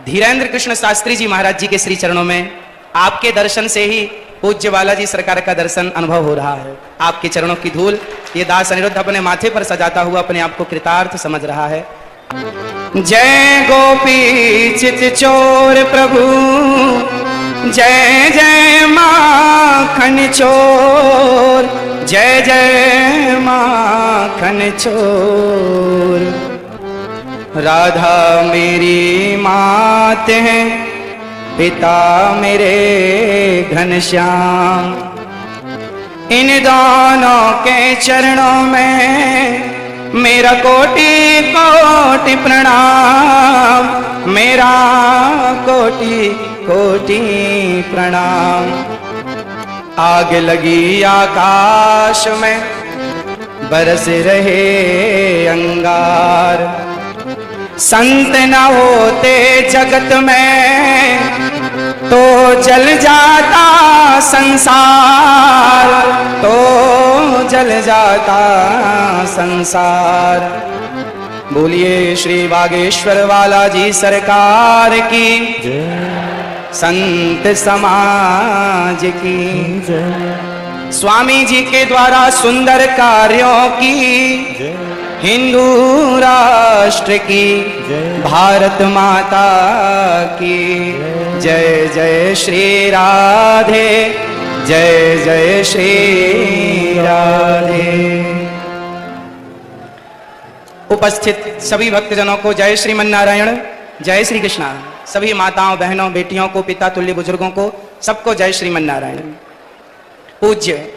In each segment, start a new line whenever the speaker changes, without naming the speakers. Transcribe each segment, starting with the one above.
धीरेन्द्र कृष्ण शास्त्री जी महाराज जी के श्री चरणों में आपके दर्शन से ही पूज्य बालाजी सरकार का दर्शन अनुभव हो रहा है। आपके चरणों की धूल ये दास अनिरुद्ध अपने माथे पर सजाता हुआ अपने आप को कृतार्थ समझ रहा है। जय गोपी चित चोर प्रभु, जय जय माखन चोर, जय जय माखन चोर। राधा मेरी मात है, पिता मेरे घनश्याम। इन दोनों के चरणों में मेरा कोटि कोटि प्रणाम, मेरा कोटि कोटि प्रणाम। आग लगी आकाश में बरस रहे अंगार, संत न होते जगत में तो जल जाता संसार, तो जल जाता संसार। बोलिए श्री बागेश्वर वाला जी सरकार की, संत समाज की, स्वामी जी के द्वारा सुंदर कार्यों की, हिंदू राष्ट्र की, भारत माता की जय जय श्री राधे, जय जय श्री राधे। उपस्थित सभी भक्तजनों को जय श्रीमन्नारायण, जय श्री कृष्णा। सभी माताओं बहनों बेटियों को, पिता तुल्य बुजुर्गों को, सबको जय श्रीमन्नारायण। पूज्य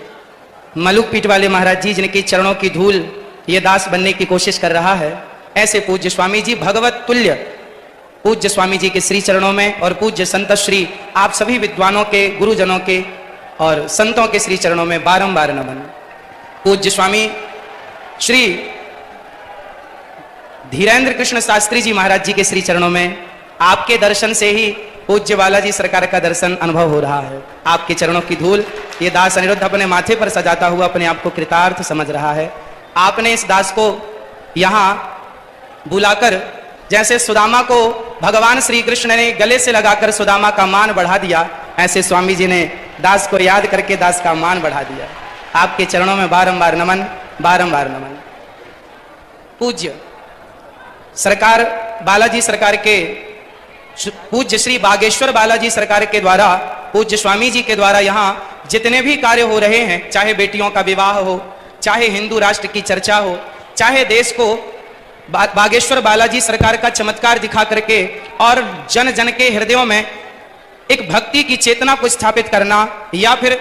मलुक पीठ वाले महाराज जी जिनके चरणों की धूल ये दास बनने की कोशिश कर रहा है, ऐसे पूज्य स्वामी जी भगवत तुल्य पूज्य स्वामी जी के श्री चरणों में और पूज्य संत श्री आप सभी विद्वानों के, गुरुजनों के और संतों के श्री चरणों में बारंबार नमन। पूज्य स्वामी श्री धीरेन्द्र कृष्ण शास्त्री जी महाराज जी के श्री चरणों में आपके दर्शन से ही पूज्य बालाजी सरकार का दर्शन अनुभव हो रहा है। आपके चरणों की धूल ये दास अनिरुद्ध अपने माथे पर सजाता हुआ अपने आप को कृतार्थ समझ रहा है। आपने इस दास को यहाँ बुलाकर, जैसे सुदामा को भगवान श्री कृष्ण ने गले से लगाकर सुदामा का मान बढ़ा दिया, ऐसे स्वामी जी ने दास को याद करके दास का मान बढ़ा दिया। आपके चरणों में बारंबार नमन, बारंबार नमन। पूज्य सरकार बालाजी सरकार के पूज्य श्री बागेश्वर बालाजी सरकार के द्वारा, पूज्य स्वामी जी के द्वारा यहाँ जितने भी कार्य हो रहे हैं, चाहे बेटियों का विवाह हो, चाहे हिंदू राष्ट्र की चर्चा हो, चाहे देश को बागेश्वर बालाजी सरकार का चमत्कार दिखा करके और जन जन के हृदयों में एक भक्ति की चेतना को स्थापित करना, या फिर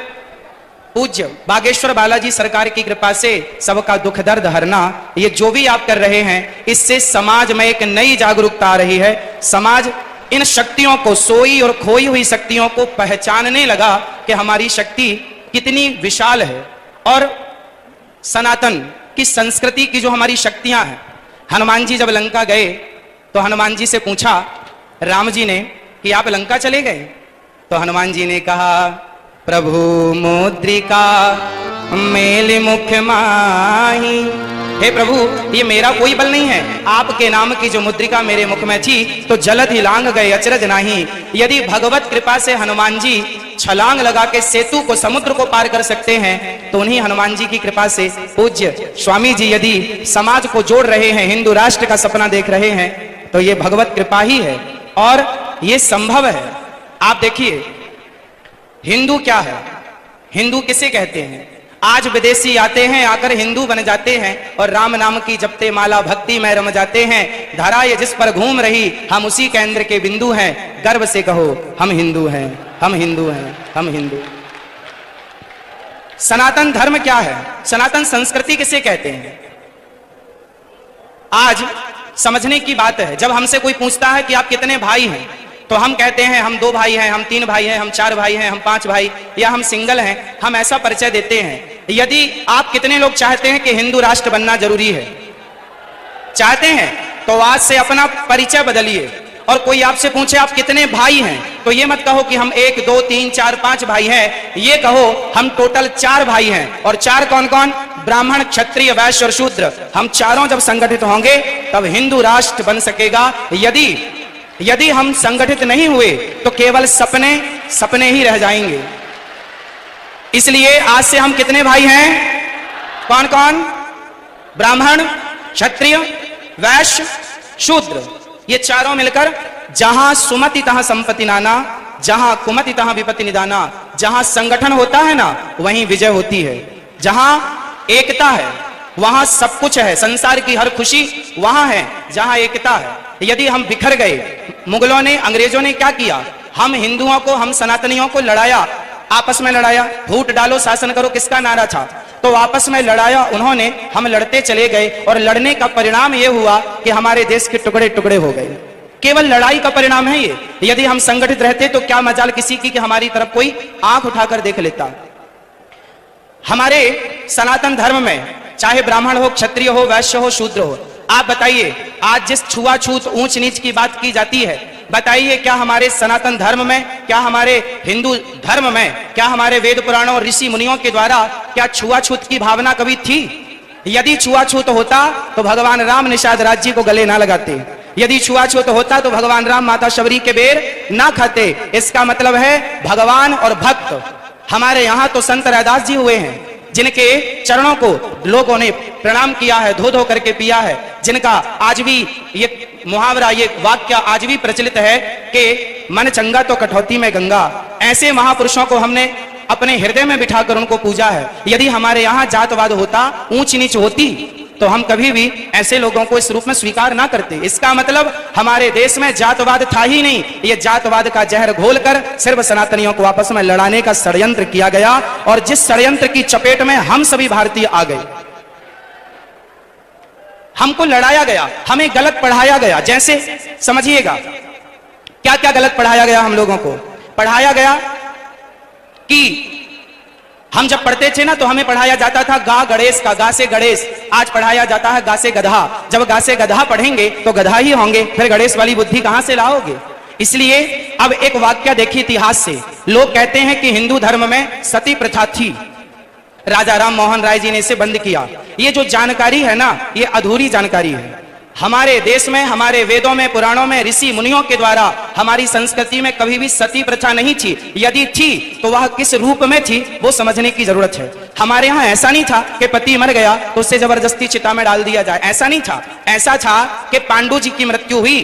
पूज्य बागेश्वर बालाजी सरकार की कृपा से सबका दुख दर्द हरना, ये जो भी आप कर रहे हैं, इससे समाज में एक नई जागरूकता आ रही है। समाज इन शक्तियों को, सोई और खोई हुई शक्तियों को पहचानने लगा कि हमारी शक्ति कितनी विशाल है। और सनातन की संस्कृति की जो हमारी शक्तियां हैं, हनुमान जी जब लंका गए तो हनुमान जी से पूछा राम जी ने कि आप लंका चले गए, तो हनुमान जी ने कहा प्रभु मुद्रिका मेल मुख माही। हे प्रभु, ये मेरा कोई बल नहीं है, आपके नाम की जो मुद्रिका मेरे मुख में थी तो जलद ही लांग गए अचरज नहीं। यदि भगवत कृपा से हनुमान जी छलांग लगा के सेतु को, समुद्र को पार कर सकते हैं, तो उन्हीं हनुमान जी की कृपा से पूज्य स्वामी जी यदि समाज को जोड़ रहे हैं, हिंदू राष्ट्र का सपना देख रहे हैं, तो ये भगवत कृपा ही है और ये संभव है। आप देखिए हिंदू क्या है, हिंदू किसे कहते हैं? आज विदेशी आते हैं, आकर हिंदू बन जाते हैं और राम नाम की जपते माला भक्ति में रम जाते हैं। धरा ये जिस पर घूम रही, हम उसी केंद्र के बिंदु हैं। गर्व से कहो हम हिंदू हैं, हम हिंदू हैं, हम हिंदू। सनातन धर्म क्या है? सनातन संस्कृति किसे कहते हैं? आज समझने की बात है। जब हमसे कोई पूछता है कि आप कितने भाई हैं, तो हम कहते हैं हम 2 भाई हैं, हम 3 भाई हैं, हम 4 भाई हैं, हम 5 भाई, या हम सिंगल हैं। हम ऐसा परिचय देते हैं। यदि आप कितने लोग चाहते हैं कि हिंदू राष्ट्र बनना जरूरी है, चाहते हैं, तो आज से अपना परिचय बदलिए। और कोई आपसे पूछे आप कितने भाई हैं, तो ये मत कहो कि हम 1 2 3 4 5 भाई हैं, ये कहो हम टोटल 4 भाई हैं। और 4 कौन कौन? ब्राह्मण, क्षत्रिय, वैश्य और शूद्र। हम चारों जब संगठित होंगे तब हिंदू राष्ट्र बन सकेगा। यदि यदि हम संगठित नहीं हुए तो केवल सपने सपने ही रह जाएंगे। इसलिए आज से हम कितने भाई हैं? कौन कौन? ब्राह्मण, क्षत्रिय, वैश्य, शूद्र, ये चारों मिलकर जहां सुमति तहां संपत्ति नाना, जहां कुमति तहां विपत्ति निदाना। जहां संगठन होता है ना वहीं विजय होती है। जहां एकता है वहां सब कुछ है, संसार की हर खुशी वहां है जहां एकता है। यदि हम बिखर गए, मुगलों ने, अंग्रेजों ने क्या किया? हम हिंदुओं को, हम सनातनियों को लड़ाया, आपस में लड़ाया। फूट डालो शासन करो किसका नारा था? तो आपस में लड़ाया उन्होंने, हम लड़ते चले गए और लड़ने का परिणाम यह हुआ कि हमारे देश के टुकड़े टुकड़े हो गए। केवल लड़ाई का परिणाम है ये। यदि हम संगठित रहते तो क्या मजाल किसी की कि हमारी तरफ कोई आंख उठाकर देख लेता। हमारे सनातन धर्म में चाहे ब्राह्मण हो, क्षत्रिय हो, वैश्य हो, शूद्र हो, आप बताइए आज जिस छुआछूत ऊंच नीच की बात की जाती है, बताइए क्या हमारे सनातन धर्म में, क्या हमारे हिंदू धर्म में, क्या हमारे वेद पुराणों और ऋषि मुनियों के द्वारा क्या छुआछूत की भावना कभी थी? यदि छुआछूत होता तो भगवान राम निषाद राज्य को गले ना लगाते। यदि छुआछूत होता तो भगवान राम माता शबरी के बेर ना खाते। इसका मतलब है भगवान और भक्त। हमारे यहां तो संत रैदास जी हुए हैं जिनके चरणों को लोगों ने प्रणाम किया है, धो धो करके पिया है, जिनका आज भी ये मुहावरा, ये वाक्य आज भी प्रचलित है कि मन चंगा तो कठौती में गंगा। ऐसे महापुरुषों को हमने अपने हृदय में बिठाकर उनको पूजा है। यदि हमारे यहाँ जातवाद होता, ऊंच नीच होती, तो हम कभी भी ऐसे लोगों को इस रूप में स्वीकार ना करते। इसका मतलब हमारे देश में जातवाद था ही नहीं। ये जातवाद का जहर घोलकर सिर्फ सनातनियों को आपस में लड़ाने का षड्यंत्र किया गया और जिस षड्यंत्र की चपेट में हम सभी भारतीय आ गए। हमको लड़ाया गया, हमें गलत पढ़ाया गया। जैसे समझिएगा क्या क्या गलत पढ़ाया गया हम लोगों को। पढ़ाया गया कि हम जब पढ़ते थे ना तो हमें पढ़ाया जाता था गा गणेश का, गा से गणेश। आज पढ़ाया जाता है गा से गधा। जब गा से गधा पढ़ेंगे तो गधा ही होंगे, फिर गणेश वाली बुद्धि कहां से लाओगे? इसलिए अब एक वाक्य देखिए इतिहास से। लोग कहते हैं कि हिंदू धर्म में सती प्रथा थी, राजा राम मोहन राय जी ने इसे बंद किया। ये जो जानकारी है ना, ये अधूरी जानकारी है। हमारे देश में, हमारे वेदों में, पुराणों में, ऋषि मुनियों के द्वारा हमारी संस्कृति में कभी भी सती प्रथा नहीं थी। यदि थी तो वह किस रूप में थी वो समझने की जरूरत है। हमारे यहाँ ऐसा नहीं था कि पति मर गया तो उसे जबरदस्ती चिता में डाल दिया जाए, ऐसा नहीं था। ऐसा था कि पांडु जी की मृत्यु हुई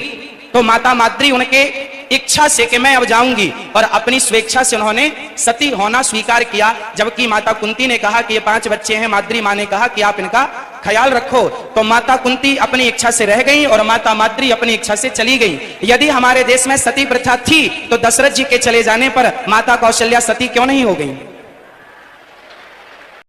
तो माता माद्री उनके इच्छा से कि मैं अब जाऊंगी, और अपनी स्वेच्छा से उन्होंने सती होना स्वीकार किया। जबकि माता कुंती ने कहा कि ये 5 बच्चे हैं, माद्री माँ ने कहा कि आप इनका ख्याल रखो। तो माता कुंती अपनी इच्छा से रह गई और माता माद्री अपनी इच्छा से चली गई। यदि हमारे देश में सती प्रथा थी तो दशरथ जी के चले जाने पर माता कौशल्या सती क्यों नहीं हो गई?